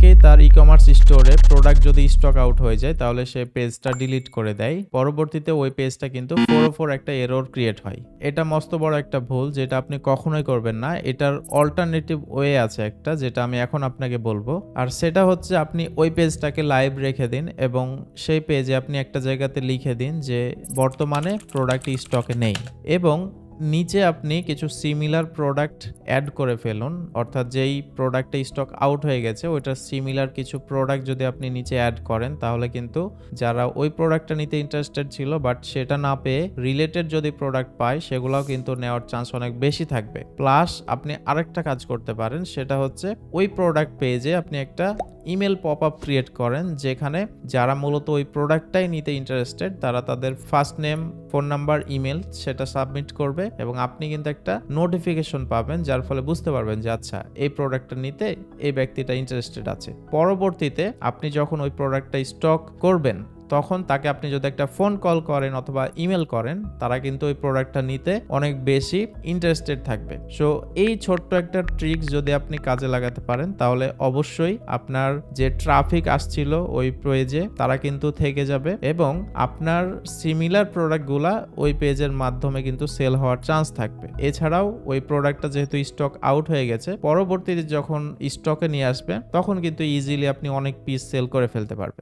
অনেকেই তার ই-কমার্স স্টোরে প্রোডাক্ট যদি স্টক আউট হয়ে যায় তাহলে সে পেজটা ডিলিট করে দেয়। পরবর্তীতে ওই পেজটা কিন্তু 404 একটা এরর ক্রিয়েট হয়। এটা মস্ত বড় একটা ভুল যেটা আপনি কখনোই করবেন না। এটার অল্টারনেটিভ ওয়ে আছে একটা যেটা আমি এখন আপনাকে বলবো। আর সেটা হচ্ছে আপনি ওই পেজটাকে লাইভ রেখে দিন এবং সেই পেজে আপনি একটা জায়গাতে লিখে দিন যে বর্তমানে প্রোডাক্টটি স্টকে নেই এবং নিচে আপনি কিছু সিমিলার প্রোডাক্ট অ্যাড করে ফেলুন। অর্থাৎ যেই প্রোডাক্টটা স্টক আউট হয়ে গেছে ওইটার সিমিলার কিছু প্রোডাক্ট যদি আপনি নিচে অ্যাড করেন তাহলে কিন্তু যারা ওই প্রোডাক্টটা নিতে ইন্টারেস্টেড ছিল বাট সেটা না পেয়ে রিলেটেড যদি প্রোডাক্ট পায় সেগুলোও কিন্তু নেওয়ার চান্স অনেক বেশি থাকবে। প্লাস আপনি আরেকটা কাজ করতে পারেন, সেটা হচ্ছে ওই প্রোডাক্ট পেজে আপনি একটা ইমেল পপ আপ ক্রিয়েট করেন যেখানে যারা মূলত ওই প্রোডাক্টটাই নিতে ইন্টারেস্টেড তারা তাদের first name, phone number, email সেটা সাবমিট করবে এবং আপনি কিন্তু একটা নোটিফিকেশন পাবেন যার ফলে বুঝতে পারবেন যে আচ্ছা এই প্রোডাক্টটা নিতে এই ব্যক্তিটা ইন্টারেস্টেড আছে। পরবর্তীতে আপনি যখন ওই প্রোডাক্টটা স্টক করবেন তখন তাকে আপনি যদি একটা ফোন কল করেন অথবা ইমেল করেন তারা কিন্তু ওই প্রোডাক্টটা নিতে অনেক বেশি ইন্টারেস্টেড থাকবে। সো এই ছোট্ট একটা ট্রিক্স যদি আপনি কাজে লাগাতে পারেন তাহলে অবশ্যই আপনার যে ট্রাফিক আসছিল ওই পেজে তারা কিন্তু থেকে যাবে এবং আপনার সিমিলার প্রোডাক্টগুলা ওই পেজের মাধ্যমে কিন্তু সেল হওয়ার চান্স থাকবে। এছাড়াও ওই প্রোডাক্টটা যেহেতু স্টক আউট হয়ে গেছে পরবর্তীতে যখন স্টকে নিয়ে আসবে তখন কিন্তু ইজিলি আপনি অনেক পিস সেল করে ফেলতে পারবেন।